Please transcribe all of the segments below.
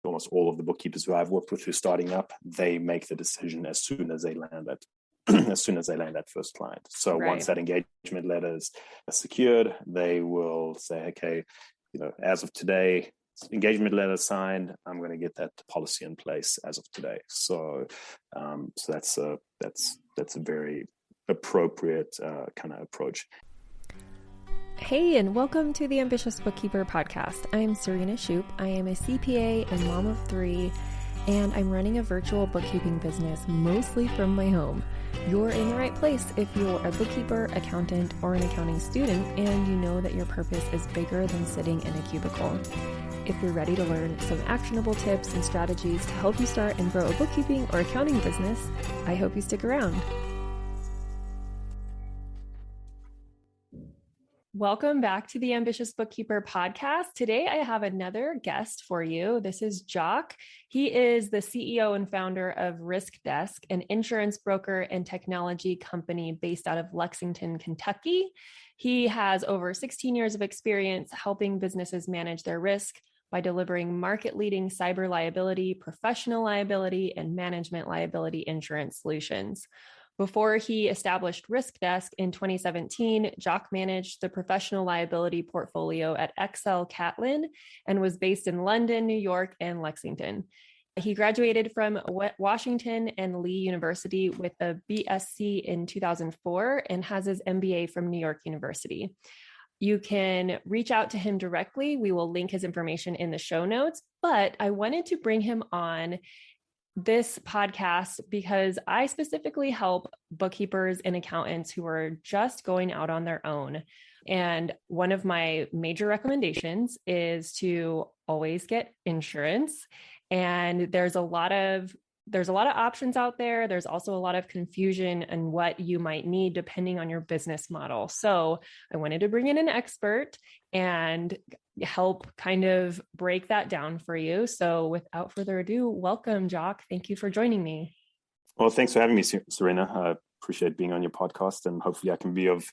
almost all of the bookkeepers who I've worked with who are starting up, they make the decision as soon as they land that first client. So once that engagement letter is secured, they will say, okay, as of today, engagement letter signed, I'm going to get that policy in place as of today. So that's a very appropriate kind of approach. Hey, and welcome to the Ambitious Bookkeeper Podcast. I'm Serena Shoup. I am a CPA and mom of 3, and I'm running a virtual bookkeeping business mostly from my home. You're in the right place if you're a bookkeeper, accountant, or an accounting student, and you know that your purpose is bigger than sitting in a cubicle. If you're ready to learn some actionable tips and strategies to help you start and grow a bookkeeping or accounting business, I hope you stick around. Welcome back to the Ambitious Bookkeeper Podcast. Today, I have another guest for you. This is Jock. He is the CEO and founder of RiskDesk, an insurance broker and technology company based out of Lexington, Kentucky. He has over 16 years of experience helping businesses manage their risk by delivering market-leading cyber liability, professional liability, and management liability insurance solutions. Before he established RiskDesk in 2017, Jock managed the professional liability portfolio at XL Catlin and was based in London, New York, and Lexington. He graduated from Washington and Lee University with a BSc in 2004 and has his MBA from New York University. You can reach out to him directly. We will link his information in the show notes, but I wanted to bring him on this podcast because I specifically help bookkeepers and accountants who are just going out on their own. And one of my major recommendations is to always get insurance. And there's a lot of options out there. There's also a lot of confusion in what you might need depending on your business model. So I wanted to bring in an expert and help kind of break that down for you. So without further ado, welcome, Jock. Thank you for joining me. Well, thanks for having me, Serena. I appreciate being on your podcast, and hopefully I can be of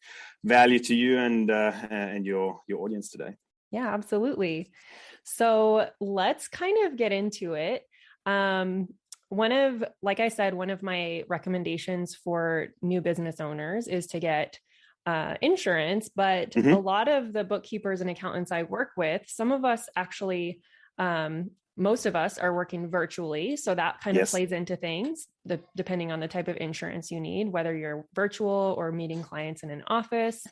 value to you and your audience today. Yeah, absolutely. So let's kind of get into it. Like I said, one of my recommendations for new business owners is to get insurance, but a lot of the bookkeepers and accountants I work with, some of us actually, most of us are working virtually. So that kind of plays into things, depending on the type of insurance you need, whether you're virtual or meeting clients in an office.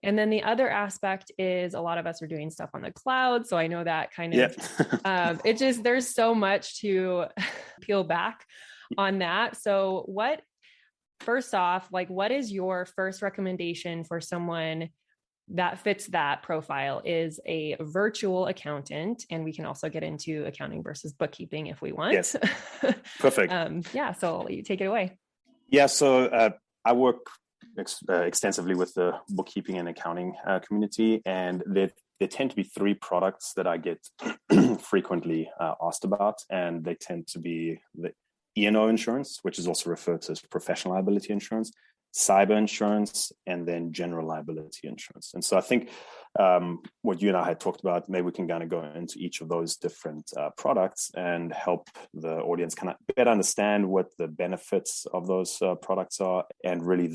And then the other aspect is a lot of us are doing stuff on the cloud. So I know that kind of, there's so much to peel back on that. So first off, what is your first recommendation for someone that fits that profile? Is a virtual accountant, and we can also get into accounting versus bookkeeping if we want. Yes, perfect. So I'll let you take it away. Yeah, so I work extensively with the bookkeeping and accounting community, and there tend to be 3 products that I get frequently asked about, and they tend to be the E&O insurance, which is also referred to as professional liability insurance, cyber insurance, and then general liability insurance. And so I think what you and I had talked about, maybe we can kind of go into each of those different products and help the audience kind of better understand what the benefits of those products are, and really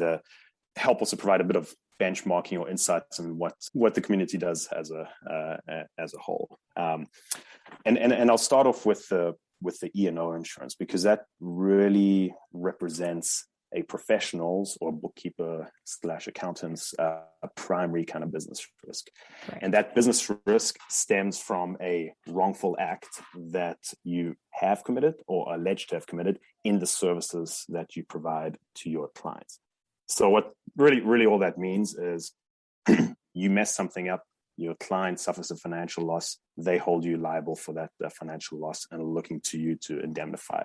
help also provide a bit of benchmarking or insights on what the community does as a whole. And I'll start off with the E&O insurance, because that really represents a professional's or bookkeeper/accountant's primary kind of business risk. Right. And that business risk stems from a wrongful act that you have committed or alleged to have committed in the services that you provide to your clients. So what really all that means is you mess something up, your client suffers a financial loss, they hold you liable for that financial loss and are looking to you to indemnify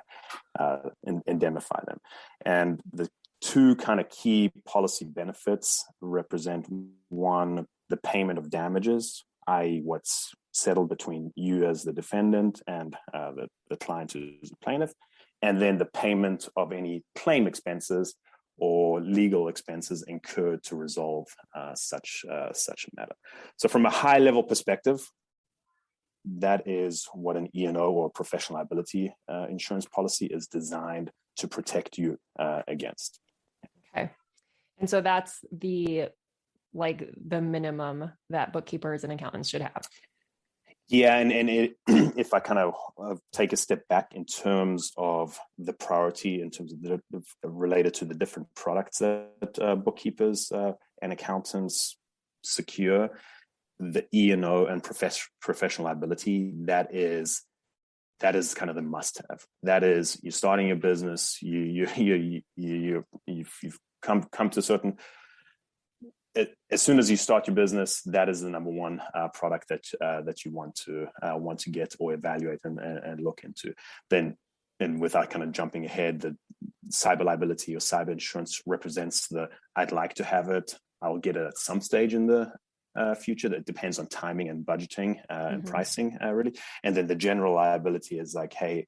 them. And the 2 kind of key policy benefits represent: 1, the payment of damages, i.e. what's settled between you as the defendant and the client who's the plaintiff, and then the payment of any claim expenses or legal expenses incurred to resolve such a matter. So from a high level perspective, that is what an E&O or professional liability insurance policy is designed to protect you against. Okay. And so that's the minimum that bookkeepers and accountants should have. Yeah, and if I kind of take a step back in terms of the priority, in terms of the related to the different products that bookkeepers and accountants secure, the E&O and professional liability, that is kind of the must-have. That is, you're starting your business, you've come to a certain. As soon as you start your business, that is the number one product that you want to get or evaluate and look into. Then, and without kind of jumping ahead, the cyber liability or cyber insurance represents I'd like to have it. I'll get it at some stage in the future. That depends on timing and budgeting and pricing, really. And then the general liability is like, hey,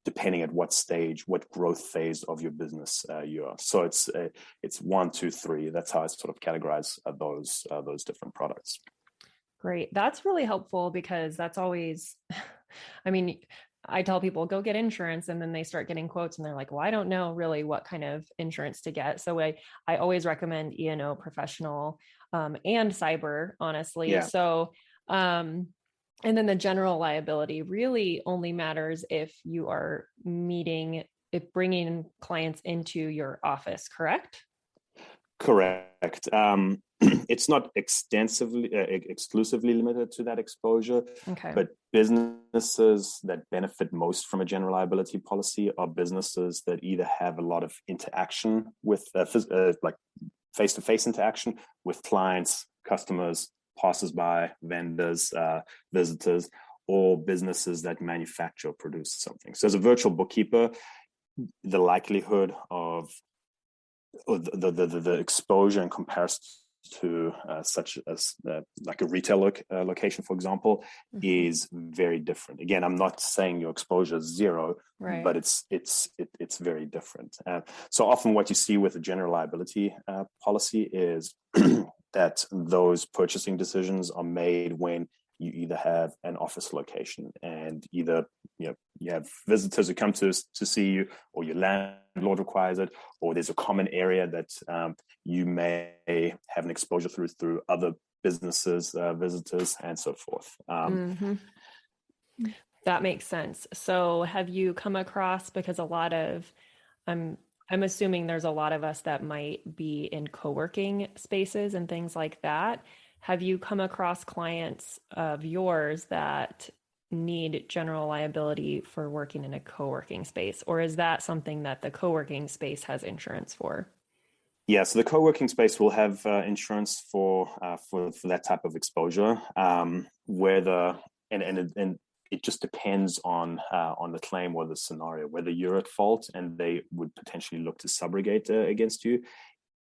depending at what stage, what growth phase of your business you are. So it's 1, 2, 3. That's how I sort of categorize those different products. Great. That's really helpful because that's always, I mean, I tell people go get insurance and then they start getting quotes and they're like, well, I don't know really what kind of insurance to get. So I always recommend E&O, professional, and cyber, honestly. Yeah. So, and then the general liability really only matters if you are bringing clients into your office, correct? Correct. It's not exclusively limited to that exposure, okay. But businesses that benefit most from a general liability policy are businesses that either have a lot of interaction with, like face-to-face interaction with clients, customers, passers-by, vendors, visitors, or businesses that manufacture or produce something. So as a virtual bookkeeper, the likelihood of the exposure in comparison to such as like a retail location, for example, is very different. Again, I'm not saying your exposure is zero, right, but it's very different. So often what you see with a general liability policy is that those purchasing decisions are made when you either have an office location and either you have visitors who come to see you, or your landlord requires it, or there's a common area that you may have an exposure through other businesses, visitors, and so forth. That makes sense. So have you come across, because I'm assuming there's a lot of us that might be in co-working spaces and things like that. Have you come across clients of yours that need general liability for working in a co-working space? Or is that something that the co-working space has insurance for? Yeah, so the co-working space will have insurance for that type of exposure, where and it just depends on the claim or the scenario, whether you're at fault and they would potentially look to subrogate against you.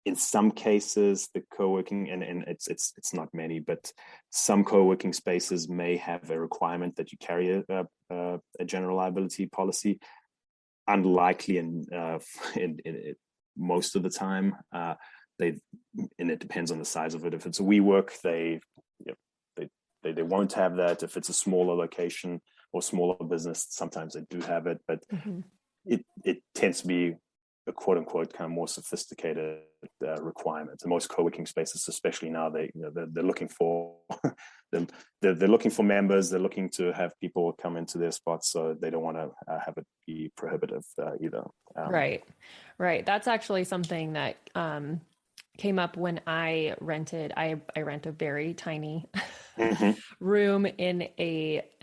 In some cases, the co-working, and it's not many, but some co-working spaces may have a requirement that you carry a general liability policy. Unlikely in most of the time, and it depends on the size of it. If it's a WeWork, they won't have that. If it's a smaller location or smaller business, sometimes they do have it, but it tends to be a quote unquote kind of more sophisticated requirement. And most co-working spaces, especially now, they're looking for they're looking for members. They're looking to have people come into their spots, so they don't want to have it be prohibitive either. Right. That's actually something that came up when I rented. I rent a very tiny room in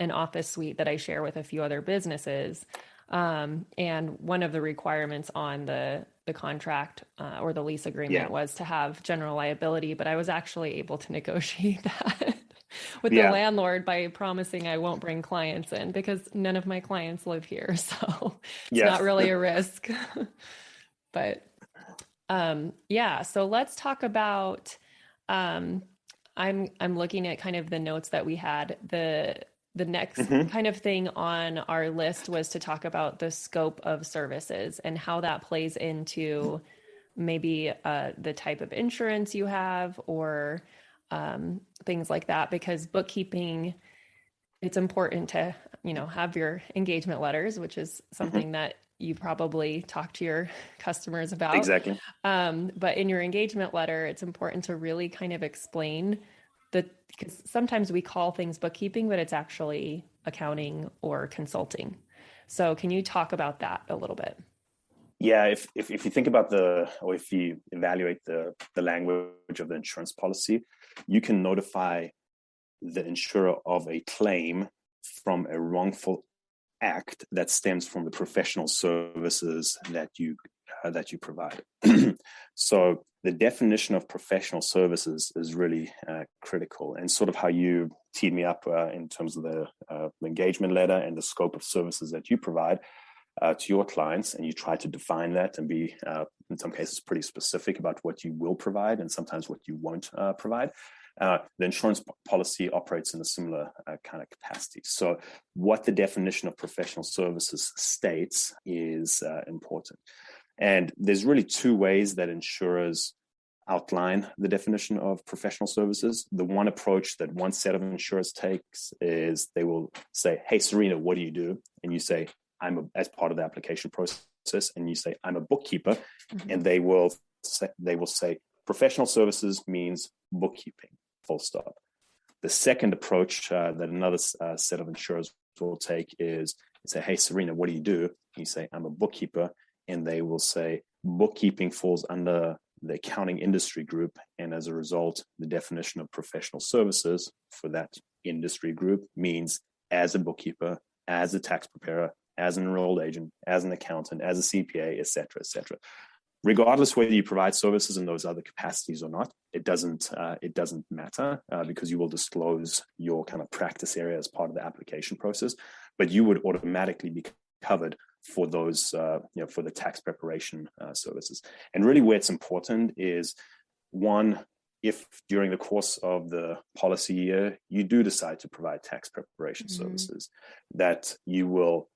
an office suite that I share with a few other businesses. And one of the requirements on the contract or the lease agreement was to have general liability, but I was actually able to negotiate that with the landlord by promising I won't bring clients in because none of my clients live here. So it's not really a risk, but so let's talk about, I'm looking at kind of the notes that we had. The next kind of thing on our list was to talk about the scope of services and how that plays into maybe the type of insurance you have or things like that, because bookkeeping it's important to, have your engagement letters, which is something that you probably talk to your customers about. Exactly. But in your engagement letter, it's important to really kind of explain because sometimes we call things bookkeeping, but it's actually accounting or consulting. So can you talk about that a little bit? Yeah, if you think about or if you evaluate the language of the insurance policy, you can notify the insurer of a claim from a wrongful act that stems from the professional services that you provide. So the definition of professional services is really critical, and sort of how you teed me up in terms of the engagement letter and the scope of services that you provide to your clients, and you try to define that and be, in some cases, pretty specific about what you will provide and sometimes what you won't provide. The insurance policy operates in a similar kind of capacity. So what the definition of professional services states is important. And there's really two ways that insurers outline the definition of professional services. The one approach that one set of insurers takes is they will say, "Hey, Serena, what do you do?" And you say, as part of the application process, and you say, "I'm a bookkeeper," and they will say, "Professional services means bookkeeping, full stop." The second approach that another set of insurers will take is say, "Hey, Serena, what do you do?" You say, "I'm a bookkeeper," and they will say, "Bookkeeping falls under the accounting industry group, and as a result, the definition of professional services for that industry group means as a bookkeeper, as a tax preparer, as an enrolled agent, as an accountant, as a CPA, et cetera, et cetera." Regardless whether you provide services in those other capacities or not, it doesn't matter because you will disclose your kind of practice area as part of the application process, but you would automatically be covered for those, for the tax preparation services. And really where it's important is, one, if during the course of the policy year, you do decide to provide tax preparation services, that you will,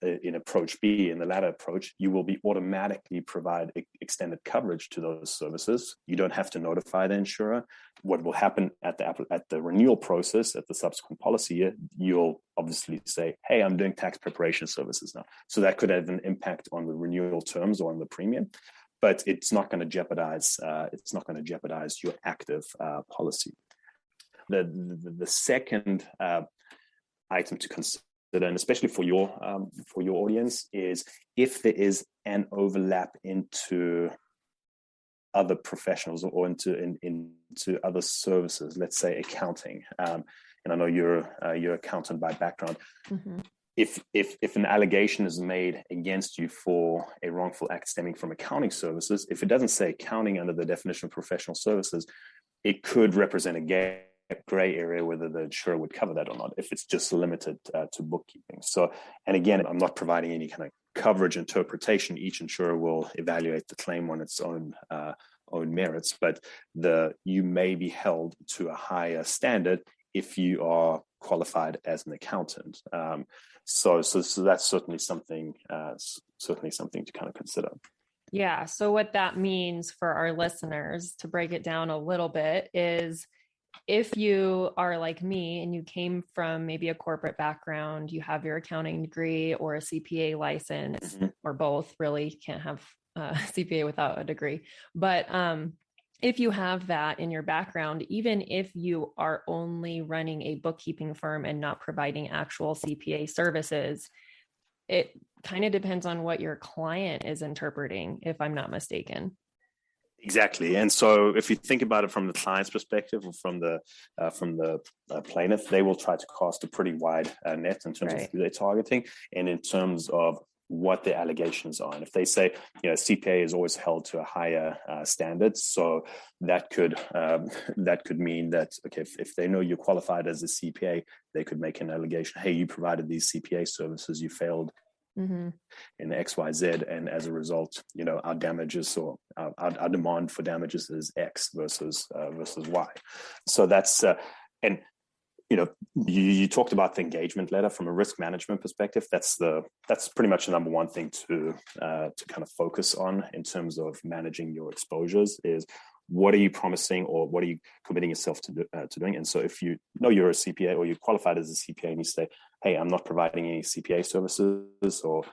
in approach B, in the latter approach, you will be automatically provide extended coverage to those services. You don't have to notify the insurer. What will happen at the renewal process, at the subsequent policy year, you'll obviously say, "Hey, I'm doing tax preparation services now." So that could have an impact on the renewal terms or on the premium, but it's not going to jeopardize. It's not going to jeopardize your active policy. The second item to consider, and especially for your audience, is if there is an overlap into other professionals or into other services, let's say accounting. And I know you're accountant by background. If an allegation is made against you for a wrongful act stemming from accounting services, if it doesn't say accounting under the definition of professional services, it could represent a gray area whether the insurer would cover that or not, if it's just limited to bookkeeping. So, and again, I'm not providing any kind of coverage interpretation. Each insurer will evaluate the claim on its own merits, but you may be held to a higher standard if you are qualified as an accountant. So that's certainly something to kind of consider. Yeah. So what that means for our listeners, to break it down a little bit, is if you are like me and you came from maybe a corporate background, you have your accounting degree or a CPA license, or both, really, you can't have a CPA without a degree. But if you have that in your background, even if you are only running a bookkeeping firm and not providing actual CPA services, it kind of depends on what your client is interpreting, if I'm not mistaken. Exactly. And so if you think about it from the client's perspective or from the plaintiff, they will try to cast a pretty wide net in terms of who they're targeting and in terms of what the allegations are. And if they say, CPA is always held to a higher standard, so that could mean that, okay, if they know you're qualified as a CPA, they could make an allegation, "Hey, you provided these CPA services, you failed in XYZ, and as a result, our damages or our demand for damages is X versus Y." So that's and you talked about the engagement letter from a risk management perspective. That's pretty much the number one thing to kind of focus on in terms of managing your exposures. Is what are you promising, or what are you committing yourself to doing? And so if you know you're a CPA, or you're qualified as a CPA, and you say, hey, I'm not providing any CPA services, or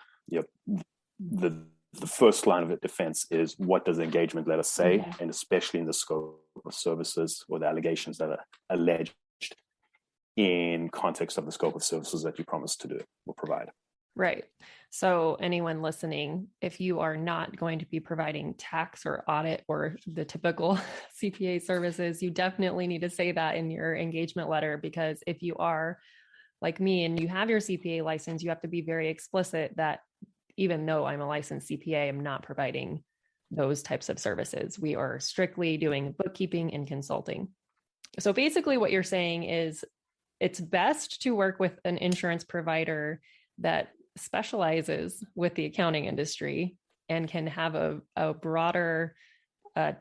the first line of defense is, what does the engagement letter say? Mm-hmm. And especially in the scope of services, or the allegations that are alleged in context of the scope of services that you promised to do or provide. Right. So anyone listening, if you are not going to be providing tax or audit or the typical CPA services, you definitely need to say that in your engagement letter, because if you are like me and you have your CPA license, you have to be very explicit that even though I'm a licensed CPA, I'm not providing those types of services. We are strictly doing bookkeeping and consulting. So basically what you're saying is it's best to work with an insurance provider that specializes with the accounting industry and can have a broader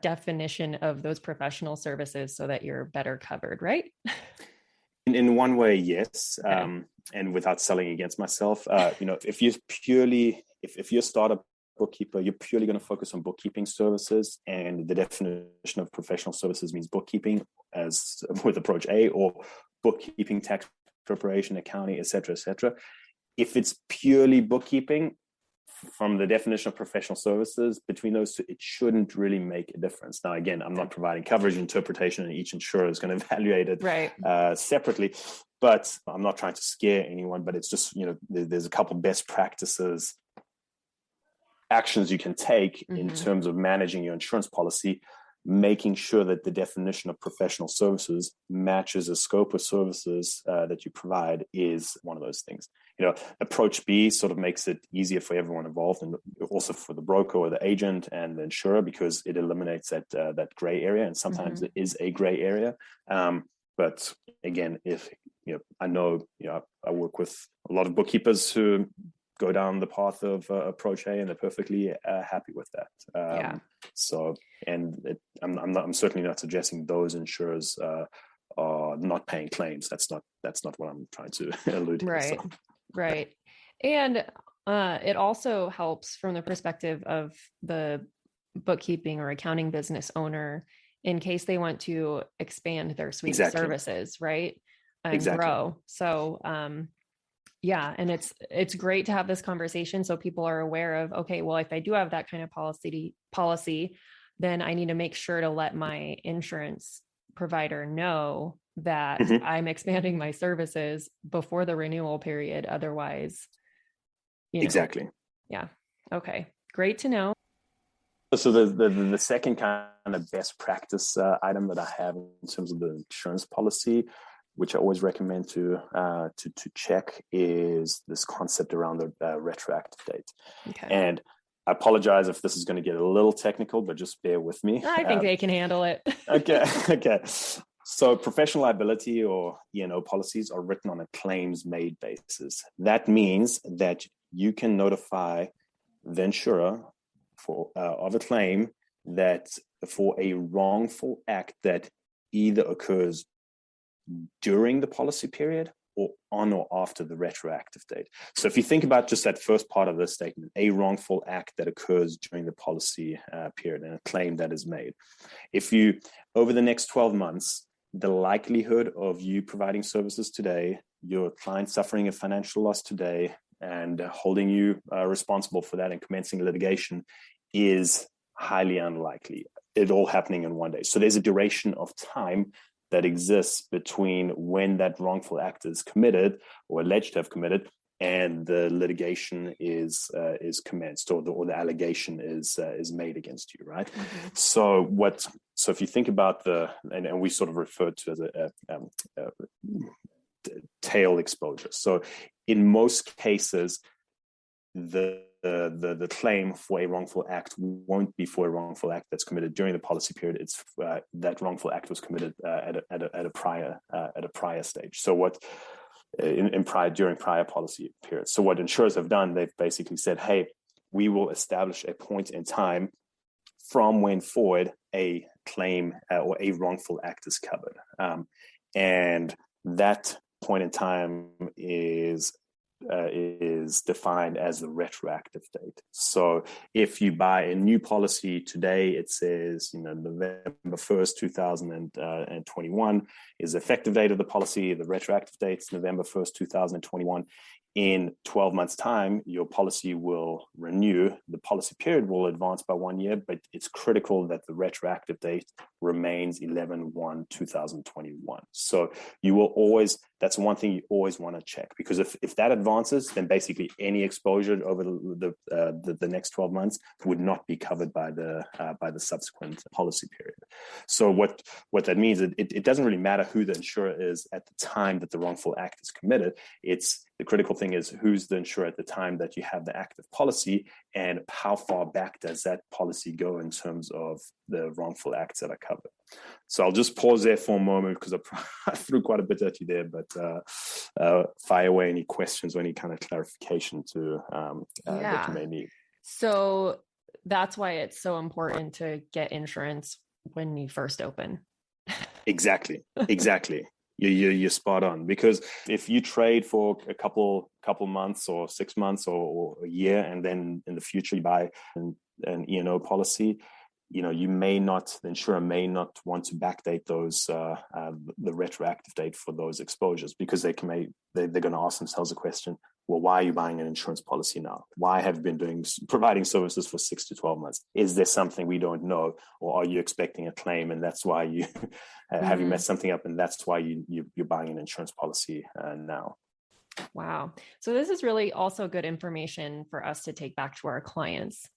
definition of those professional services so that you're better covered, right? In one way, yes. Okay. And without selling against myself, if you're a startup bookkeeper, you're purely going to focus on bookkeeping services, and the definition of professional services means bookkeeping as with approach A, or bookkeeping, tax preparation, accounting, et cetera, et cetera. If it's purely bookkeeping, from the definition of professional services, between those two, it shouldn't really make a difference. Now, again, I'm not providing coverage interpretation, and each insurer is going to evaluate it separately. But I'm not trying to scare anyone, but it's just, there's a couple best practices, actions you can take in terms of managing your insurance policy, making sure that the definition of professional services matches the scope of services that you provide is one of those things. Approach B sort of makes it easier for everyone involved, and also for the broker or the agent and the insurer, because it eliminates that gray area, and sometimes it is a gray area. But again, if I know, I work with a lot of bookkeepers who go down the path of approach A, and they're perfectly happy with that. So, and I'm certainly not suggesting those insurers are not paying claims. That's not what I'm trying to allude to. Right. So. Right. And it also helps from the perspective of the bookkeeping or accounting business owner in case they want to expand their suite of services, right? And grow. So, and it's great to have this conversation so people are aware of, okay, well, if I do have that kind of policy, then I need to make sure to let my insurance provider know that I'm expanding my services before the renewal period. Otherwise, Exactly. Yeah. Okay. Great to know. So the second kind of best practice item that I have in terms of the insurance policy, which I always recommend to check, is this concept around the retroactive date. Okay. And I apologize if this is going to get a little technical, but just bear with me. I think they can handle it. Okay. So professional liability, or E&O policies, are written on a claims made basis. That means that you can notify the insurer of a claim that for a wrongful act that either occurs during the policy period or on or after the retroactive date. So if you think about just that first part of the statement, a wrongful act that occurs during the policy period and a claim that is made. If you, over the next 12 months, the likelihood of you providing services today, your client suffering a financial loss today, and holding you responsible for that and commencing litigation is highly unlikely. It all happening in one day. So there's a duration of time that exists between when that wrongful act is committed or alleged to have committed and the litigation is commenced, or the allegation is made against you, right? Mm-hmm. So if you think about and we sort of refer to as a tail exposure. So in most cases, the claim for a wrongful act won't be for a wrongful act that's committed during the policy period. It's that wrongful act was committed at a prior stage. So what during prior policy periods. So what insurers have done, they've basically said, hey, we will establish a point in time from when forward a claim or a wrongful act is covered, and that point in time is is defined as the retroactive date. So if you buy a new policy today, it says, November 1st, 2021 is the effective date of the policy. The retroactive date is November 1st, 2021. In 12 months' time, your policy will renew. The policy period will advance by 1 year, but it's critical that the retroactive date remains 11/1/2021. So you will always, that's one thing you always want to check, because if that advances, then basically any exposure over the next 12 months would not be covered by the subsequent policy period. So what that means, it doesn't really matter who the insurer is at the time that the wrongful act is committed. It's the critical thing is who's the insurer at the time that you have the active policy, and how far back does that policy go in terms of the wrongful acts that are covered. So I'll just pause there for a moment, because I threw quite a bit at you there, but fire away any questions or any kind of clarification that you may need. So that's why it's so important to get insurance when you first open. Exactly. You're spot on, because if you trade for a couple months or 6 months or a year, and then in the future you buy an E&O policy, the insurer may not want to backdate those the retroactive date for those exposures, because they're going to ask themselves a question: well, why are you buying an insurance policy now? Why have you been providing services for 6 to 12 months? Is there something we don't know? Or are you expecting a claim, and that's why you have you messed something up, and that's why you're buying an insurance policy now? Wow. So this is really also good information for us to take back to our clients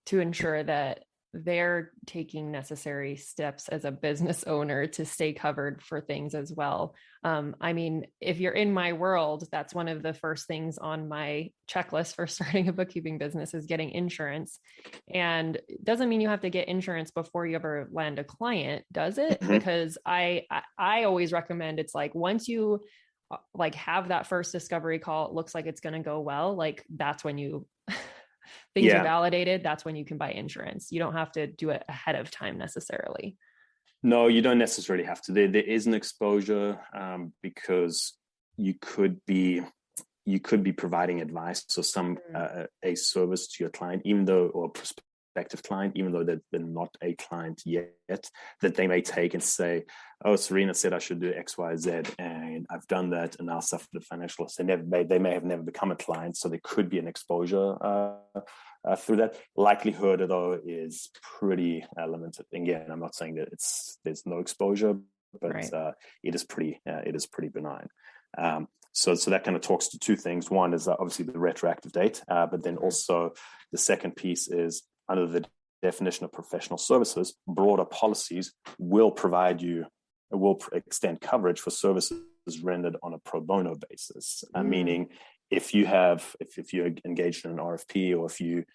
to ensure that they're taking necessary steps as a business owner to stay covered for things as well. If you're in my world, that's one of the first things on my checklist for starting a bookkeeping business is getting insurance. And it doesn't mean you have to get insurance before you ever land a client, does it? Mm-hmm. Because I always recommend, it's like, once you have that first discovery call, it looks like it's going to go well. That's when you things are validated. That's when you can buy insurance. You don't have to do it ahead of time necessarily. No, you don't necessarily have to. There is an exposure because you could be providing advice or a service to your client, or prospective client, even though they're not a client yet, that they may take and say, "Oh, Serena said I should do X, Y, Z, and I've done that, and I'll suffer the financial loss." They may have never become a client, so there could be an exposure through that. Likelihood, though, is pretty limited. Again, I'm not saying that there's no exposure, but right. It is pretty benign. So that kind of talks to two things. One is obviously the retroactive date, but then also the second piece is, under the definition of professional services, broader policies will extend coverage for services rendered on a pro bono basis. Meaning, if you're engaged in an RFP, or if you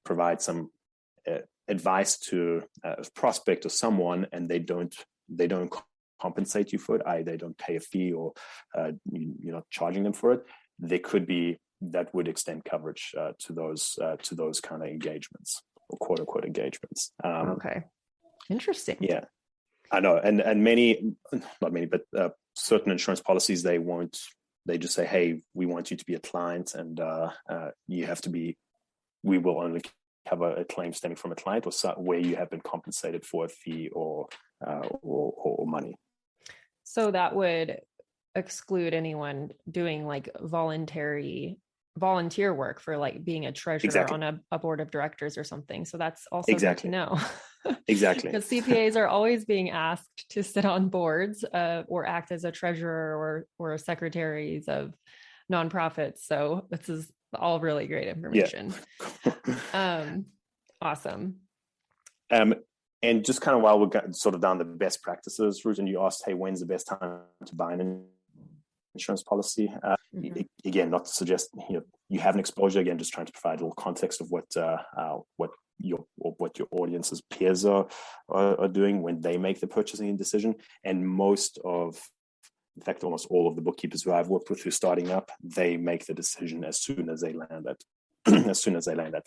provide some advice to a prospect or someone, and they don't compensate you for it, they don't pay a fee, or you're not charging them for it, there could be, that would extend coverage to those kind of engagements, or quote unquote engagements. Okay, interesting. Yeah, I know, and not many, but certain insurance policies, they just say, "Hey, we want you to be a client, and you have to be. We will only cover a claim stemming from a client, or where you have been compensated for a fee or money." So that would exclude anyone doing volunteer work for being a treasurer on a board of directors or something. So that's also good to know. Exactly. Because CPAs are always being asked to sit on boards or act as a treasurer or secretaries of nonprofits. So this is all really great information. Yeah. Awesome. And just kind of while we're sort of down the best practices route, and you asked, hey, when's the best time to buy an insurance policy? Again, not to suggest you have an exposure. Again, just trying to provide a little context of what your audience's peers are doing when they make the purchasing decision. And almost all of the bookkeepers who I've worked with who are starting up, they make the decision as soon as they land that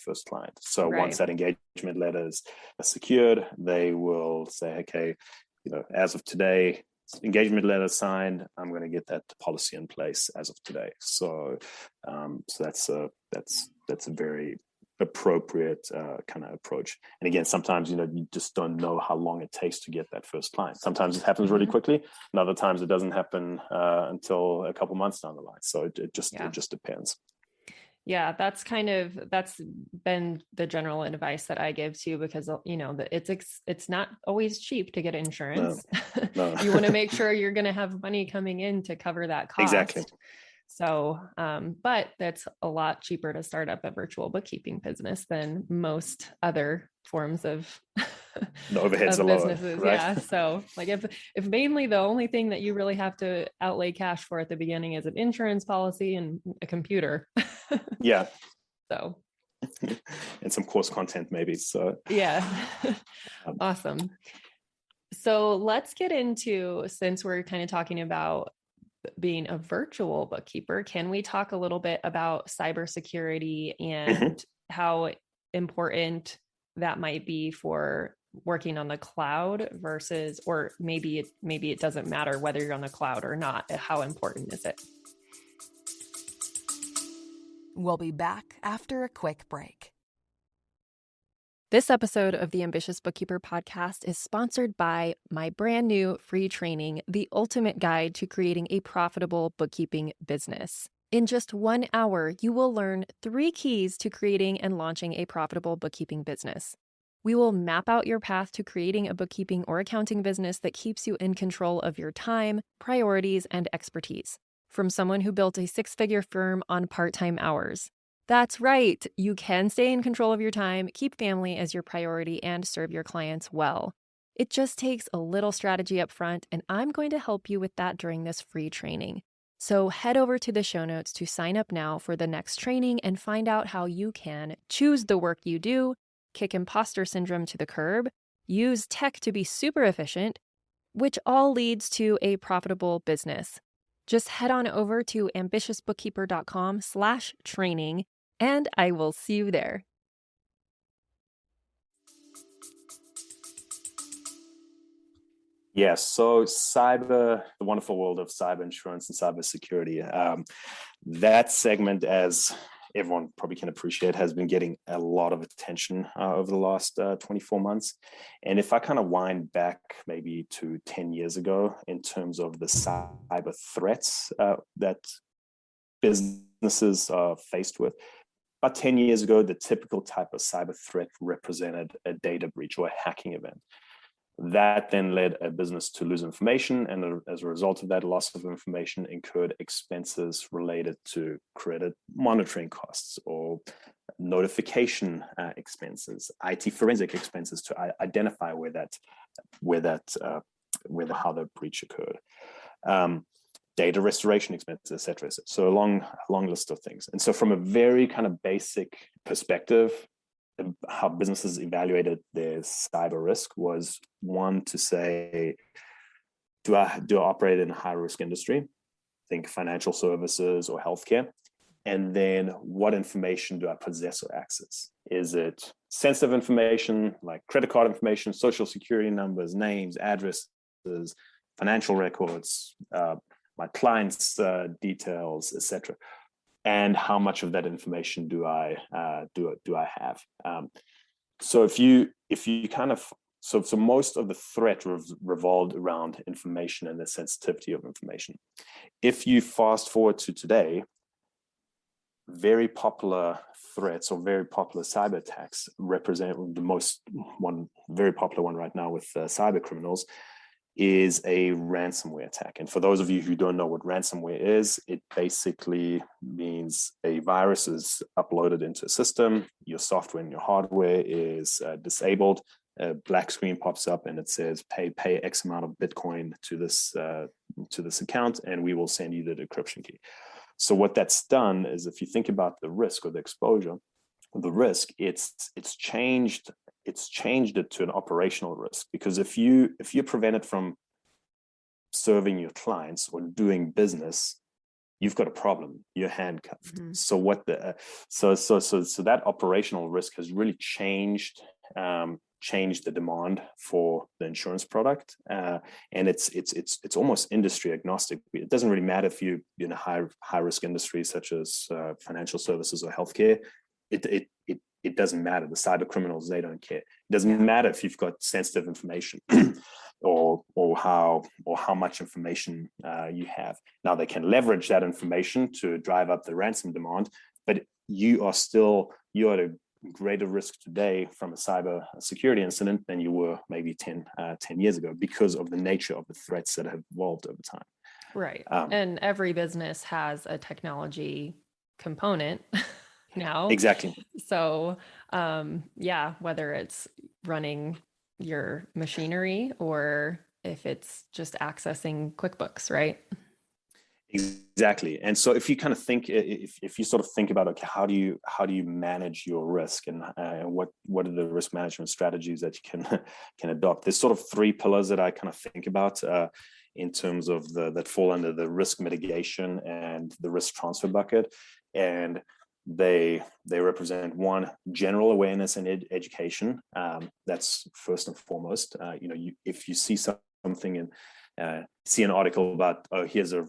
first client. So once that engagement letter is secured, they will say, okay, as of today, engagement letter signed, I'm going to get that policy in place as of today. So that's a very appropriate kind of approach. And again, sometimes you just don't know how long it takes to get that first client. Sometimes it happens really quickly, and other times it doesn't happen until a couple months down the line. So it just depends. Yeah, that's been the general advice that I give too, because it's not always cheap to get insurance. No. You want to make sure you're going to have money coming in to cover that cost. Exactly. So, but that's a lot cheaper to start up a virtual bookkeeping business than most other forms of the overheads are businesses. Lower, right? Yeah. So like if mainly the only thing that you really have to outlay cash for at the beginning is an insurance policy and a computer. Yeah. So. And some course content maybe. So yeah. Awesome. So let's get into, since we're kind of talking about being a virtual bookkeeper, can we talk a little bit about cybersecurity and how important that might be for working on the cloud versus, or maybe it doesn't matter whether you're on the cloud or not. How important is it? We'll be back after a quick break. This episode of the Ambitious Bookkeeper Podcast is sponsored by my brand new free training, The Ultimate Guide to Creating a Profitable Bookkeeping Business. In just 1 hour, you will learn 3 keys to creating and launching a profitable bookkeeping business. We will map out your path to creating a bookkeeping or accounting business that keeps you in control of your time, priorities, and expertise. From someone who built a 6-figure firm on part-time hours. That's right. You can stay in control of your time, keep family as your priority, and serve your clients well. It just takes a little strategy up front, and I'm going to help you with that during this free training. So head over to the show notes to sign up now for the next training and find out how you can choose the work you do, kick imposter syndrome to the curb, use tech to be super efficient, which all leads to a profitable business. Just head on over to ambitiousbookkeeper.com/training, and I will see you there. Yes. So the wonderful world of cyber insurance and cybersecurity, that segment, as everyone probably can appreciate, has been getting a lot of attention over the last 24 months. And if I kind of wind back maybe to 10 years ago in terms of the cyber threats that businesses are faced with, about 10 years ago, the typical type of cyber threat represented a data breach or a hacking event. That then led a business to lose information, and as a result of that loss of information, incurred expenses related to credit monitoring costs or notification expenses, IT forensic expenses to identify how the breach occurred, data restoration expenses, etc. So a long list of things. And so, from a very kind of basic perspective, how businesses evaluated their cyber risk was, one, to say, do I operate in a high risk industry? Think financial services or healthcare. And then what information do I possess or access? Is it sensitive information like credit card information, social security numbers, names, addresses, financial records, my clients' details, etc.? And how much of that information do I have? So if you kind of so most of the threat revolved around information and the sensitivity of information. If you fast forward to today, very popular threats or very popular cyber attacks represent one very popular one right now with cyber criminals is a ransomware attack. And for those of you who don't know what ransomware is, it basically means a virus is uploaded into a system, your software and your hardware is disabled, a black screen pops up and it says, pay X amount of Bitcoin to this account, and we will send you the decryption key. So what that's done is, if you think about the risk or the exposure, the risk, it's changed it to an operational risk, because if you're prevented from serving your clients or doing business, you've got a problem. You're handcuffed. Mm-hmm. So that operational risk has really changed changed the demand for the insurance product, and it's almost industry agnostic. It doesn't really matter if you're in a high risk industry such as financial services or healthcare. It doesn't matter. The cyber criminals, they don't care. It doesn't matter if you've got sensitive information or how much information you have. Now they can leverage that information to drive up the ransom demand, but you are at a greater risk today from a cyber security incident than you were maybe 10 years ago, because of the nature of the threats that have evolved over time. Right. And every business has a technology component now. Exactly. So, whether it's running your machinery or if it's just accessing QuickBooks, right? Exactly. And so if you kind of think, if you sort of think about, okay, how do you manage your risk, and what are the risk management strategies that you can adopt? There's sort of three pillars that I kind of think about in terms of that fall under the risk mitigation and the risk transfer bucket. And they represent one, general awareness and education. That's first and foremost. If you see something and see an article about, oh, here's a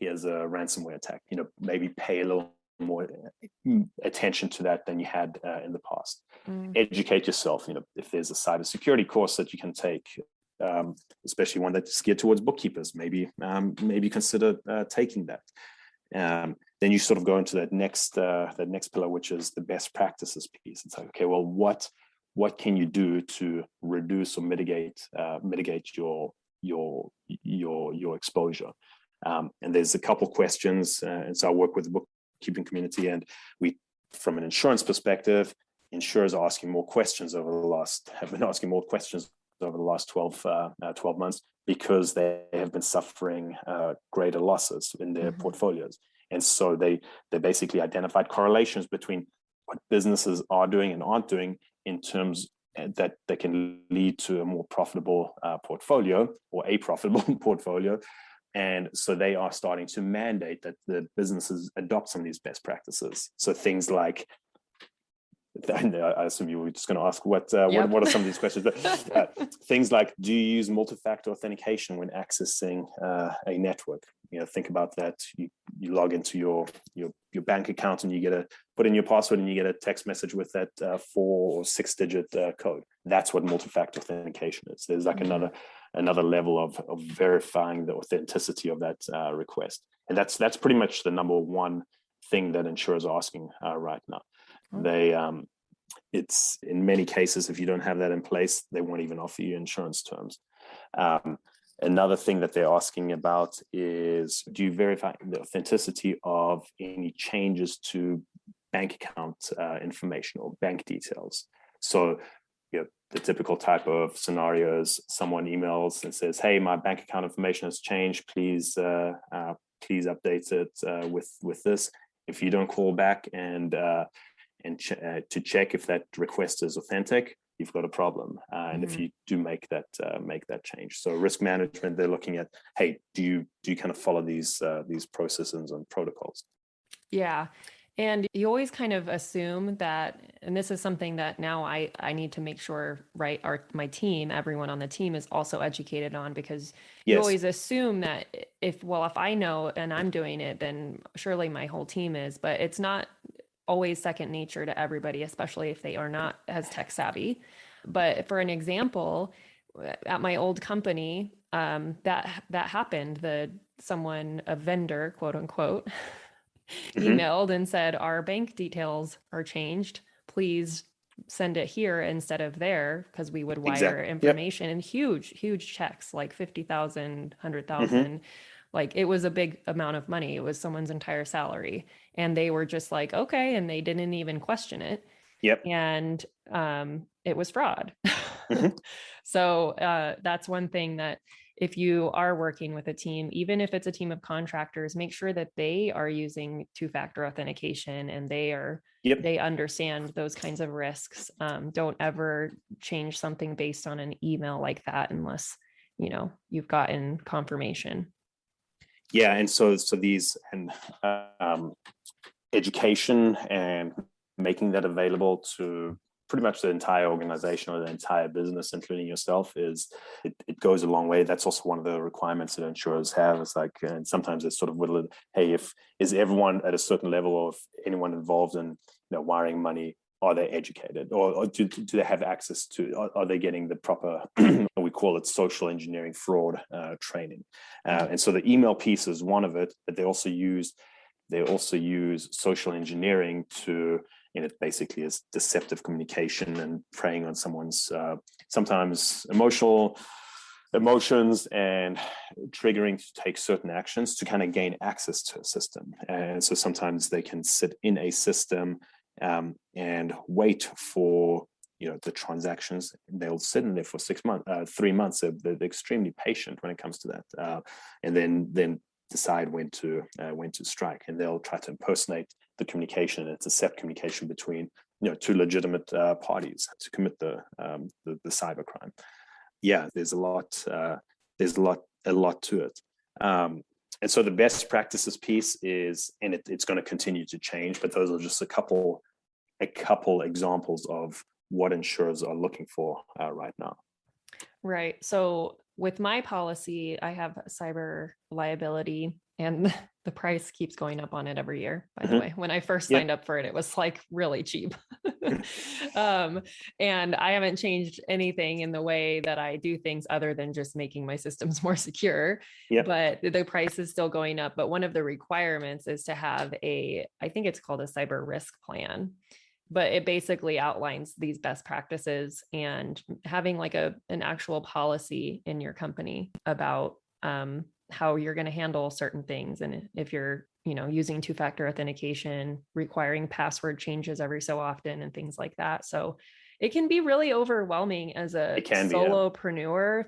ransomware attack, maybe pay a little more attention to that than you had in the past. Educate yourself. If there's a cybersecurity course that you can take, especially one that's geared towards bookkeepers, maybe consider taking that. Then you sort of go into that next pillar, which is the best practices piece. It's like, okay, well, what can you do to reduce or mitigate your exposure? And there's a couple questions, and so I work with the bookkeeping community, and from an insurance perspective, insurers are asking more questions have been asking more questions over the last 12 months, because they have been suffering greater losses in their portfolios. And so they basically identified correlations between what businesses are doing and aren't doing in terms that can lead to a more profitable portfolio, or a profitable portfolio. And so they are starting to mandate that the businesses adopt some of these best practices. So things like, I assume you were just going to ask what are some of these questions, but things like, do you use multi-factor authentication when accessing a network? Think about that. You log into your bank account, and you get put in your password, and you get a text message with that 4 or 6 digit code. That's what multi-factor authentication is. There's like another level of verifying the authenticity of that request, and that's pretty much the number one thing that insurers are asking right now. It's in many cases, if you don't have that in place, they won't even offer you insurance terms. Another thing that they're asking about is, do you verify the authenticity of any changes to bank account information or bank details? So, the typical type of scenarios, someone emails and says, hey, my bank account information has changed. Please update it with this. If you don't call back and to check if that request is authentic, you've got a problem. And if you do make that change, so risk management, they're looking at, hey, do you kind of follow these processes and protocols? Yeah. And you always kind of assume that, and this is something that now I need to make sure, right, my team, everyone on the team is also educated on, because you always assume that if I know and I'm doing it, then surely my whole team is, but it's not always second nature to everybody, especially if they are not as tech savvy. But for an example, at my old company, that happened. A vendor, quote unquote, emailed and said, our bank details are changed. Please send it here instead of there, because we would wire information. And huge checks, like 50,000, 100,000. Like, it was a big amount of money. It was someone's entire salary. And they were just like, okay. And they didn't even question it. And it was fraud. So that's one thing that, if you are working with a team, even if it's a team of contractors, make sure that they are using two-factor authentication and they understand those kinds of risks. Don't ever change something based on an email like that unless, you've gotten confirmation. Yeah. And so these and education and making that available to pretty much the entire organization or the entire business, including yourself, it goes a long way. That's also one of the requirements that insurers have. It's like, and sometimes it's sort of whittled, hey, is everyone at a certain level, or if anyone involved in wiring money, are they educated, or do they have access to, are they getting the proper, we call it social engineering fraud training. And so the email piece is one of it, but they also use social engineering to, it basically is deceptive communication and preying on someone's sometimes emotions and triggering to take certain actions to kind of gain access to a system. And so sometimes they can sit in a system and wait for the transactions. They'll sit in there for 6 months, 3 months. They're extremely patient when it comes to that, and then decide when to strike. And they'll try to impersonate the communication and intercept communication between two legitimate parties to commit the cybercrime. Yeah, there's a lot to it. And so the best practices piece is, and it's going to continue to change, but those are just a couple examples of what insurers are looking for right now. Right. So with my policy, I have cyber liability, and the price keeps going up on it every year, by the way. When I first signed up for it, it was like really cheap. And I haven't changed anything in the way that I do things other than just making my systems more secure. But the price is still going up. But one of the requirements is to have I think it's called a cyber risk plan. But it basically outlines these best practices and having like an actual policy in your company about how you're going to handle certain things. And if you're, using two-factor authentication, requiring password changes every so often and things like that. So it can be really overwhelming as a solopreneur.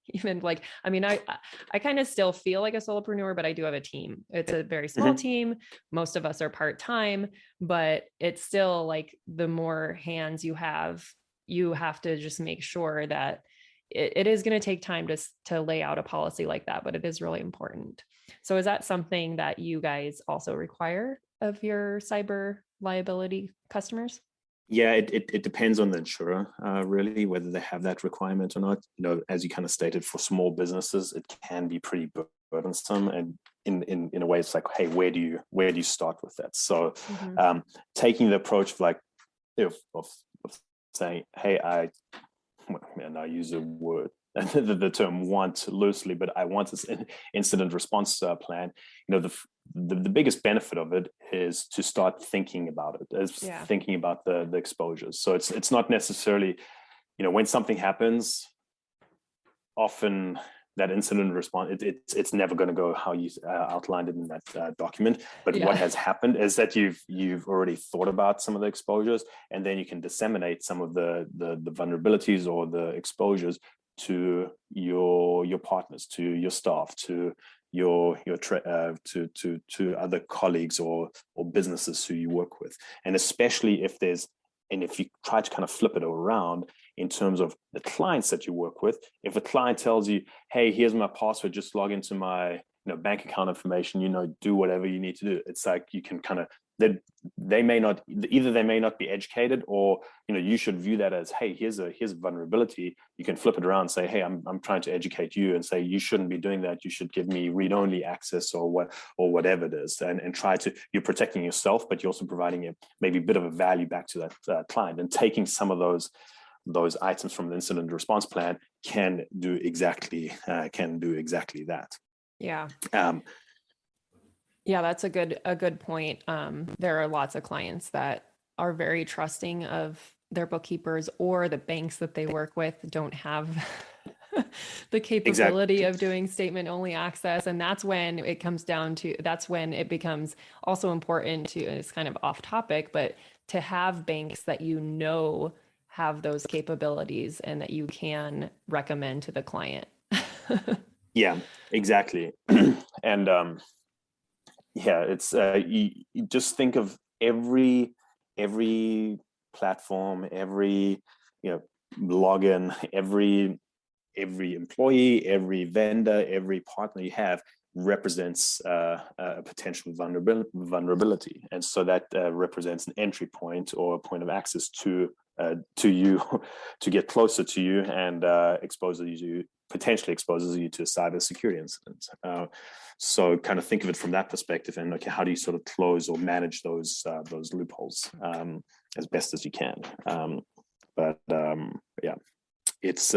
Even like, I kind of still feel like a solopreneur, but I do have a team. It's a very small team. Most of us are part-time, but it's still like the more hands you have to just make sure that it is going to take time to lay out a policy like that, but it is really important. So is that something that you guys also require of your cyber liability customers? Yeah, it depends on the insurer, really, whether they have that requirement or not. As you kind of stated, for small businesses, it can be pretty burdensome, and in a way, it's like, hey, where do you start with that? So, taking the approach of like, of saying, hey, I use the word the term want loosely, but I want this incident response plan. The biggest benefit of it is to start thinking about it, thinking about the exposures. So it's not necessarily, when something happens, often that incident response, it's never going to go how you outlined it in that document. But what has happened is that you've already thought about some of the exposures, and then you can disseminate some of the vulnerabilities or the exposures to your partners, to your staff, to to other colleagues or businesses who you work with. And especially if you try to kind of flip it around in terms of the clients that you work with, if a client tells you, hey, here's my password, just log into my bank account information, do whatever you need to do. It's like you can kind of, they may not be educated, or you should view that as, hey, here's a vulnerability. You can flip it around and say, hey, I'm trying to educate you, and say you shouldn't be doing that. You should give me read-only access or whatever it is, and try to, you're protecting yourself, but you're also providing maybe a bit of a value back to that client, and taking some of those items from the incident response plan can do exactly that. Yeah. Yeah, that's a good point. There are lots of clients that are very trusting of their bookkeepers, or the banks that they work with don't have the capability of doing statement only access. And that's when it becomes also important to, it's kind of off topic, but to have banks that have those capabilities and that you can recommend to the client. Yeah, exactly. And it's you just think of every platform, every login, every employee, every vendor, every partner you have represents a potential vulnerability, and so that represents an entry point or a point of access to to you, to get closer to you, and potentially exposes you to a cybersecurity incident. So kind of think of it from that perspective, and okay, how do you sort of close or manage those loopholes as best as you can? It's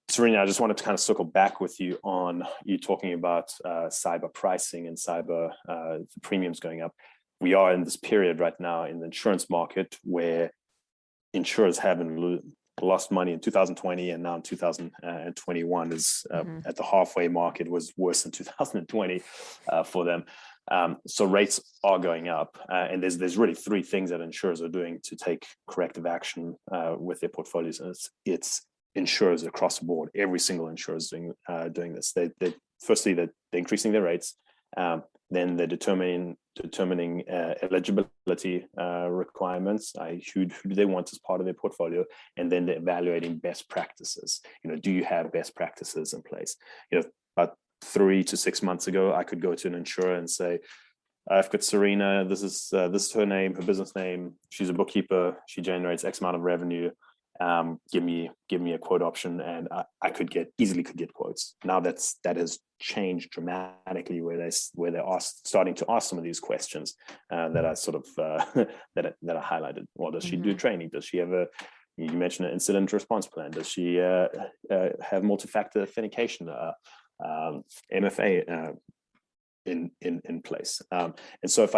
Serena, I just wanted to kind of circle back with you on you talking about cyber pricing and cyber premiums going up. We are in this period right now in the insurance market where insurers haven't lost money in 2020, and now in 2021 is at the halfway mark. It was worse than 2020 for them. So rates are going up, and there's really three things that insurers are doing to take corrective action with their portfolios. And it's insurers across the board. Every single insurer is doing this. Firstly, they're increasing their rates. Then they're determining eligibility requirements. Who do they want as part of their portfolio? And then they're evaluating best practices. Do you have best practices in place? About 3 to 6 months ago, I could go to an insurer and say, I've got Serena. This is her name, her business name. She's a bookkeeper. She generates X amount of revenue. Give me a quote option, and I could easily get quotes. Now that has changed dramatically, where they're starting to ask some of these questions that I sort of that I highlighted. Well, does she do training? Does she have you mentioned an incident response plan? Does she have multi-factor authentication, MFA in place? And so if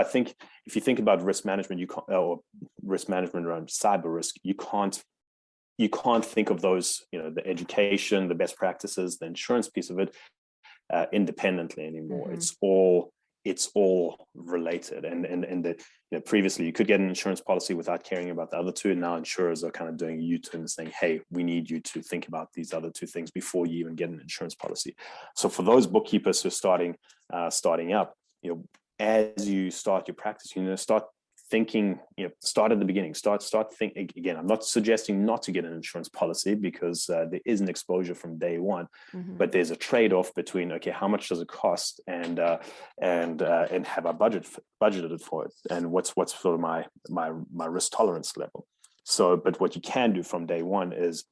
you think about risk management, or risk management around cyber risk, you can't think of those, the education, the best practices, the insurance piece of it independently anymore. It's all related. And previously you could get an insurance policy without caring about the other two. And now insurers are kind of doing a U-turn and saying, hey, we need you to think about these other two things before you even get an insurance policy. So for those bookkeepers who are starting up, as you start your practice, start thinking, start at the beginning, start thinking. Again, I'm not suggesting not to get an insurance policy, because there is an exposure from day one, but there's a trade-off between, okay, how much does it cost, and have I budgeted for it, and what's sort of my risk tolerance level. So, but what you can do from day one is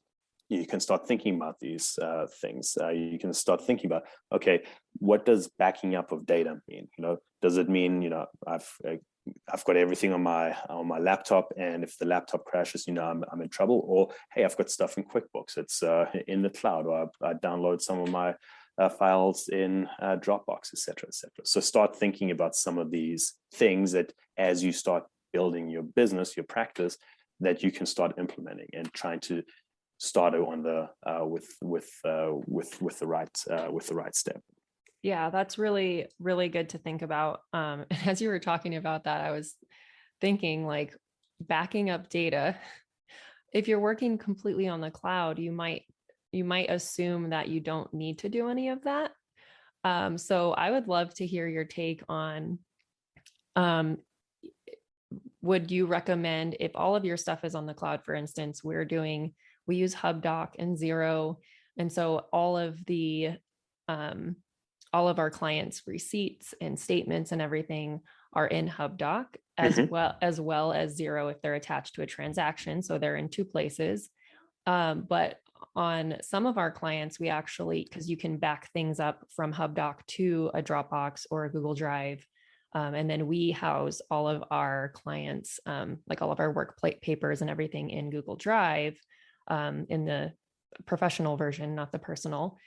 you can start thinking about these things. You can start thinking about, okay, what does backing up of data mean? Does it mean, I've got everything on my laptop, and if the laptop crashes, I'm in trouble? Or, hey, I've got stuff in QuickBooks. It's in the cloud, or I download some of my files in Dropbox, et cetera, et cetera. So start thinking about some of these things that, as you start building your business, your practice, that you can start implementing and trying to start on the with the right step. Yeah, that's really, really good to think about. And as you were talking about that, I was thinking, like, backing up data. If you're working completely on the cloud, you might assume that you don't need to do any of that. So I would love to hear your take on, would you recommend, if all of your stuff is on the cloud, for instance, we use HubDoc and Xero. And so all of our clients' receipts and statements and everything are in HubDoc, as well as Xero if they're attached to a transaction. So they're in two places. But on some of our clients, we actually, because you can back things up from HubDoc to a Dropbox or a Google Drive. And then we house all of our clients, like all of our work papers and everything, in Google Drive, in the professional version, not the personal.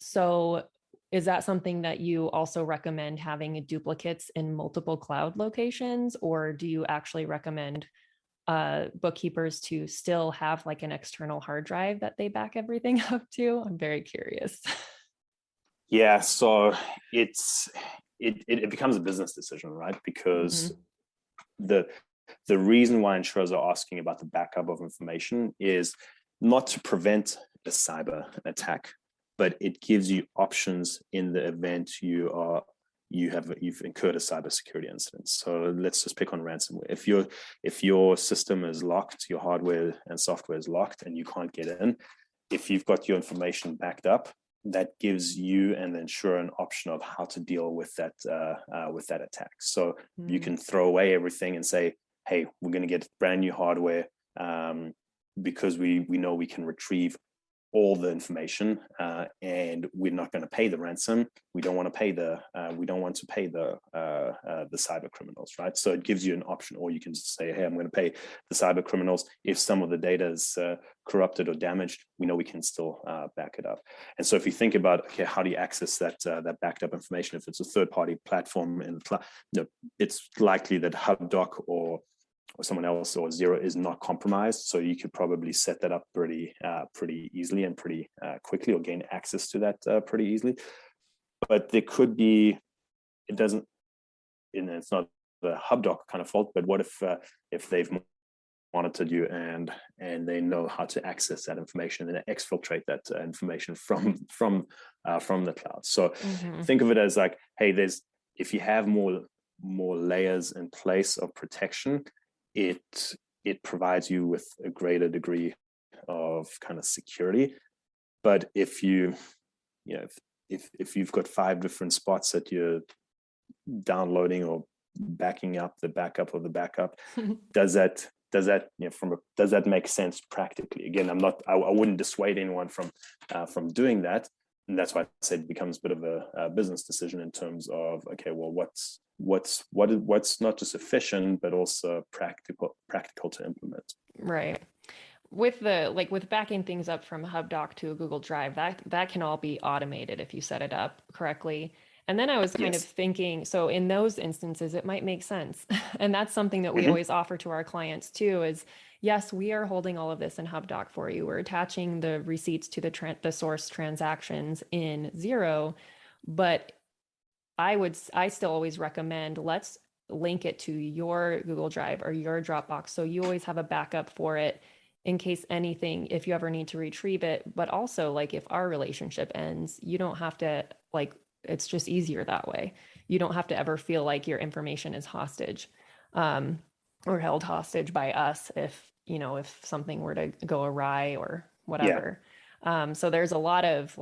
So is that something that you also recommend, having duplicates in multiple cloud locations, or do you actually recommend bookkeepers to still have like an external hard drive that they back everything up to? I'm very curious. Yeah, so it becomes a business decision, right? Because the reason why insurers are asking about the backup of information is not to prevent a cyber attack, but it gives you options in the event you've incurred a cybersecurity incident. So let's just pick on ransomware. If your system is locked, your hardware and software is locked, and you can't get in, if you've got your information backed up, that gives you and the insurer an option of how to deal with that attack. So you can throw away everything and say, hey, we're going to get brand new hardware because we know we can retrieve all the information, and we're not going to pay the ransom. We don't want to pay the cyber criminals, right? So it gives you an option, or you can just say, hey, I'm going to pay the cyber criminals. If some of the data is corrupted or damaged, we know we can still back it up. And so if you think about, okay, how do you access that backed up information? If it's a third-party platform in the cloud, it's likely that HubDoc or someone else or Xero is not compromised. So you could probably set that up pretty easily and pretty quickly, or gain access to that pretty easily. But there could be, it's not the HubDoc kind of fault, but what if they've monitored you and they know how to access that information and exfiltrate that information from the cloud. So think of it as like, hey, if you have more layers in place of protection, it provides you with a greater degree of kind of security. But if you've got 5 different spots that you're downloading or backing up the backup of the backup, does that make sense practically? Again, I wouldn't dissuade anyone from doing that. And that's why I said it becomes a bit of a business decision in terms of, okay, well, what's not just efficient, but also practical to implement. Right. With backing things up from HubDoc to a Google Drive, that can all be automated if you set it up correctly. And then I was kind of thinking, so in those instances, it might make sense. And that's something that we always offer to our clients too, is yes, we are holding all of this in HubDoc for you. We're attaching the receipts to the source transactions in Xero, but I still always recommend, let's link it to your Google Drive or your Dropbox. So you always have a backup for it in case anything, if you ever need to retrieve it. But also, like, if our relationship ends, you don't have to, like, it's just easier that way. You don't have to ever feel like your information is hostage, or held hostage by us if something were to go awry or whatever. So there's a lot of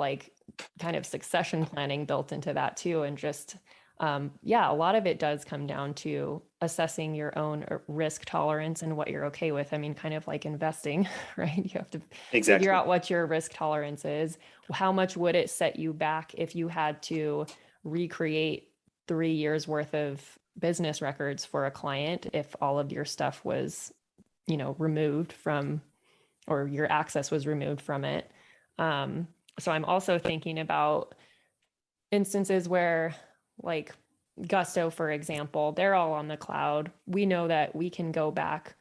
kind of succession planning built into that too. And just, a lot of it does come down to assessing your own risk tolerance and what you're okay with. I mean, kind of like investing, right? You have to figure out what your risk tolerance is. How much would it set you back if you had to recreate 3 years worth of business records for a client, if all of your stuff was, removed from, or your access was removed from it? So I'm also thinking about instances where, like Gusto, for example, they're all on the cloud. We know that we can go back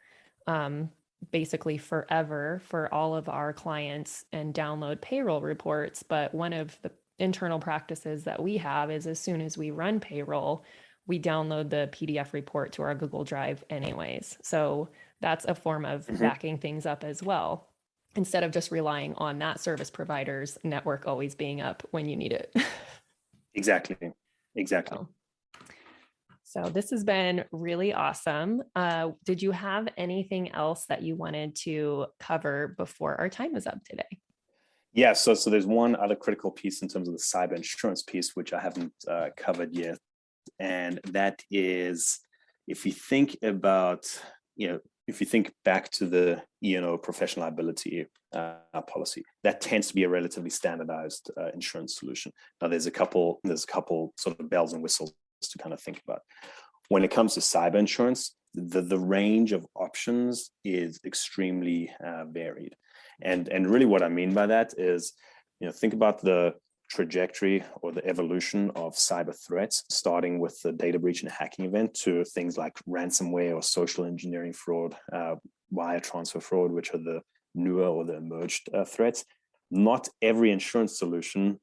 basically forever for all of our clients and download payroll reports. But one of the internal practices that we have is, as soon as we run payroll, we download the PDF report to our Google Drive anyways. So that's a form of backing things up as well, instead of just relying on that service provider's network always being up when you need it. Exactly. So this has been really awesome. Did you have anything else that you wanted to cover before our time is up today? Yeah, so there's one other critical piece in terms of the cyber insurance piece, which I haven't covered yet. And that is, if you think about, if you think back to the E&O professional liability policy, that tends to be a relatively standardized insurance solution. Now, there's a couple sort of bells and whistles to kind of think about. When it comes to cyber insurance, the range of options is extremely varied. And really what I mean by that is, think about the trajectory or the evolution of cyber threats, starting with the data breach and hacking event to things like ransomware or social engineering fraud, wire transfer fraud, which are the newer or the emerged threats. Not every insurance solution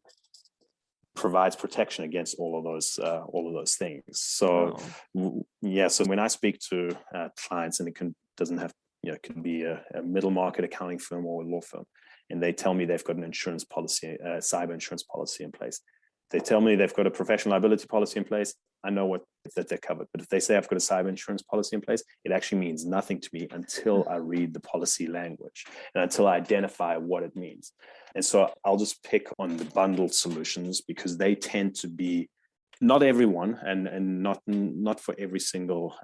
provides protection against all of those things. So so when I speak to clients, and it can be a middle market accounting firm or a law firm, and they tell me they've got an insurance policy, cyber insurance policy in place. They tell me they've got a professional liability policy in place. I know that they're covered. But if they say I've got a cyber insurance policy in place, it actually means nothing to me until I read the policy language and until I identify what it means. And so I'll just pick on the bundled solutions because they tend to be not everyone, and not for every single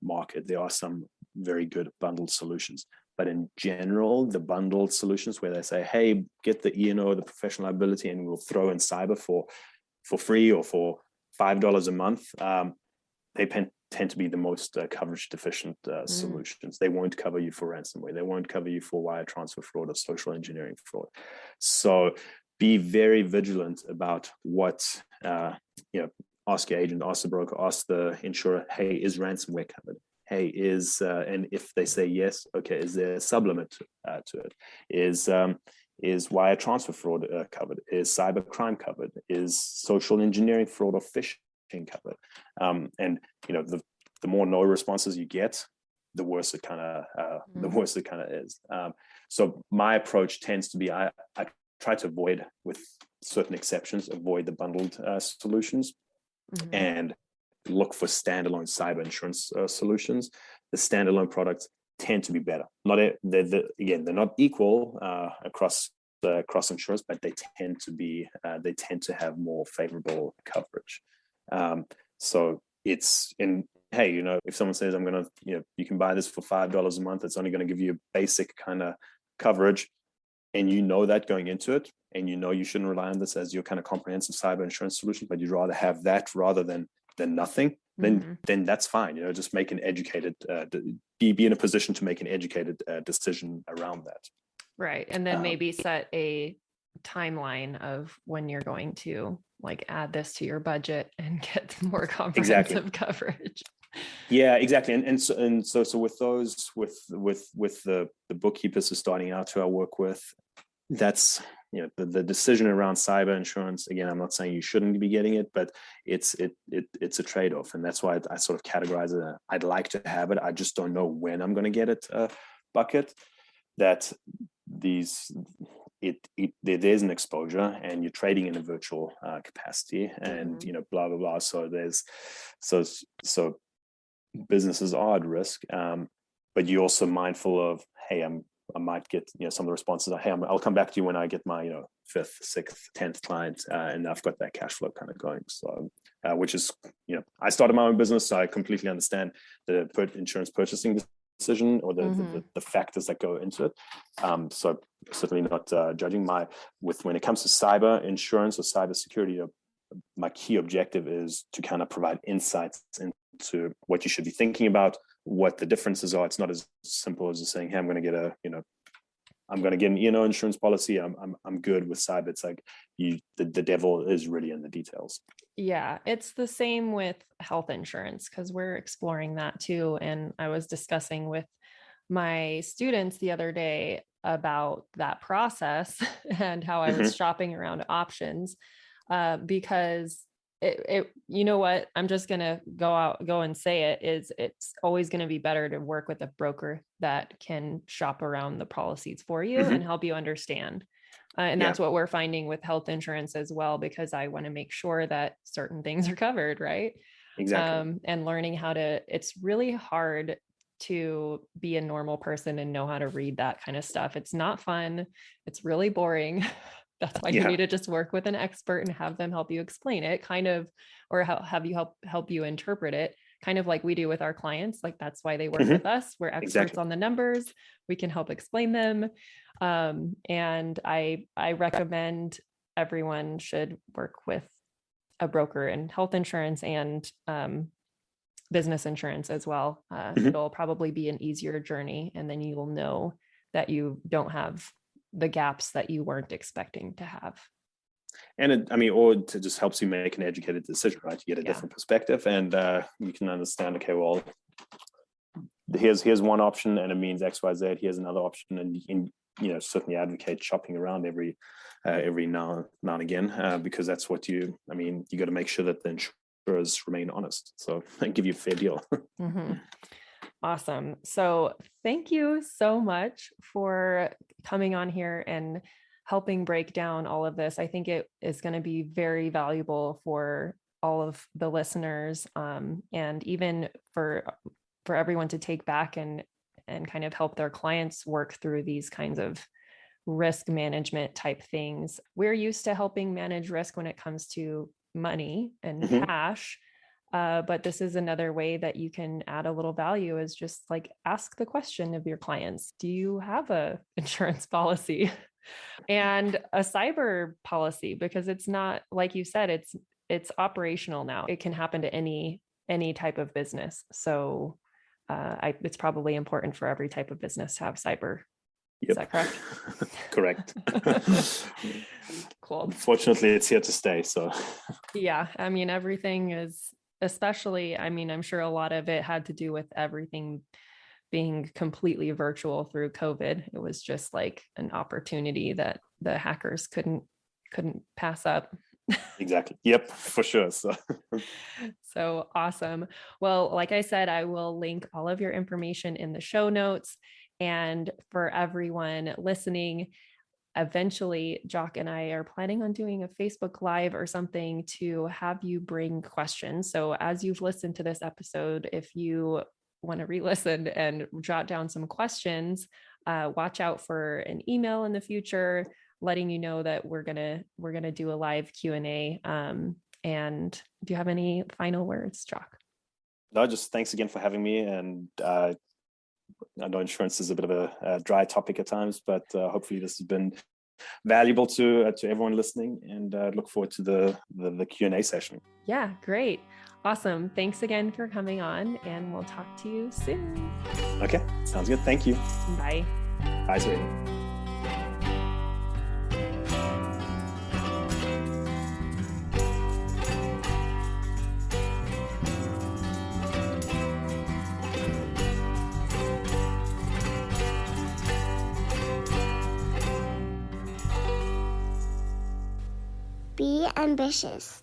market. There are some very good bundled solutions, but in general, the bundled solutions where they say, "Hey, get the E&O, the professional liability, and we'll throw in cyber for free or for $5 a month," they tend to be the most coverage deficient solutions. They won't cover you for ransomware. They won't cover you for wire transfer fraud or social engineering fraud. So be very vigilant about what, ask your agent, ask the broker, ask the insurer, hey, is ransomware covered? Hey, and if they say yes, okay, is there a sublimit to it? Is wire transfer fraud covered? Is cyber crime covered? Is social engineering fraud or phishing covered? And the more no responses you get, the worse it kind of is. So my approach tends to be I try to avoid, with certain exceptions, avoid the bundled solutions, and look for standalone cyber insurance solutions. The standalone products tend to be better. They're not equal across insurance, but they tend to have more favorable coverage. So it's hey, if someone says, you can buy this for $5 a month, it's only going to give you a basic kind of coverage, and that going into it, and you shouldn't rely on this as your kind of comprehensive cyber insurance solution, but you'd rather have that rather than nothing, then that's fine. Just make an educated, be in a position to make an educated decision around that. Right. And then maybe set a timeline of when you're going to add this to your budget and get more comprehensive coverage. Yeah, exactly. And so with those, with the bookkeepers who are starting out, who I work with, that's the decision around cyber insurance. Again, I'm not saying you shouldn't be getting it, but it's a trade-off, and that's why I sort of categorize it. I'd like to have it, I just don't know when I'm going to get it. Bucket that there's an exposure, and you're trading in a virtual capacity, and blah blah blah. So so businesses are at risk, but you're also mindful of, hey, I might get some of the responses are, hey, I'll come back to you when I get my 5th, 6th, 10th client, and I've got that cash flow kind of going. So which is I started my own business, so I completely understand the insurance purchasing decision, or the factors that go into it. So certainly not judging. When it comes to cyber insurance or cyber security, my key objective is to kind of provide insights into what you should be thinking about, what the differences are. It's not as simple as just saying, hey, I'm going to get an insurance policy. I'm good with cyber. It's like the devil is really in the details. Yeah, it's the same with health insurance, because we're exploring that too. And I was discussing with my students the other day about that process and how I was shopping around options, because what I'm just going to go and say it's always going to be better to work with a broker that can shop around the policies for you and help you understand. And that's what we're finding with health insurance as well, because I want to make sure that certain things are covered, right? Exactly. And learning it's really hard to be a normal person and know how to read that kind of stuff. It's not fun. It's really boring. That's why you need to just work with an expert and have them help you explain it, or have you help you interpret it, kind of like we do with our clients. That's why they work with us. We're experts on the numbers. We can help explain them. And I recommend everyone should work with a broker in health insurance and business insurance as well. It'll probably be an easier journey, and then you will know that you don't have the gaps that you weren't expecting to have. And it just helps you make an educated decision, right? You get a different perspective, and you can understand, okay, well, here's one option and it means X, Y, Z. Here's another option, and certainly advocate shopping around every now and again, because that's what you got to make sure that the insurers remain honest, so and give you a fair deal. Awesome. So thank you so much for coming on here and helping break down all of this. I think it is going to be very valuable for all of the listeners, and even for everyone to take back and kind of help their clients work through these kinds of risk management type things. We're used to helping manage risk when it comes to money and cash. But this is another way that you can add a little value, is just like ask the question of your clients, do you have a insurance policy and a cyber policy? Because it's not, like you said, it's operational now. It can happen to any type of business. So it's probably important for every type of business to have cyber. Yep. Is that correct? Correct. Cool. Fortunately, it's here to stay. So yeah, I mean, everything is, especially, I mean, I'm sure a lot of it had to do with everything being completely virtual through COVID. It was just like an opportunity that the hackers couldn't pass up. Exactly. Yep, for sure. So awesome. Well, like I said, I will link all of your information in the show notes. And for everyone listening, eventually Jock and I are planning on doing a Facebook Live or something to have you bring questions. So as you've listened to this episode, if you want to re-listen and jot down some questions, watch out for an email in the future letting you know that we're gonna do a live Q&A. And do you have any final words, Jock? No, just thanks again for having me. And I know insurance is a bit of a dry topic at times, but hopefully this has been valuable to everyone listening, and look forward to the Q&A session. Yeah, great. Awesome. Thanks again for coming on, and we'll talk to you soon. Okay, sounds good. Thank you. Bye. Bye, sweetie. Be ambitious.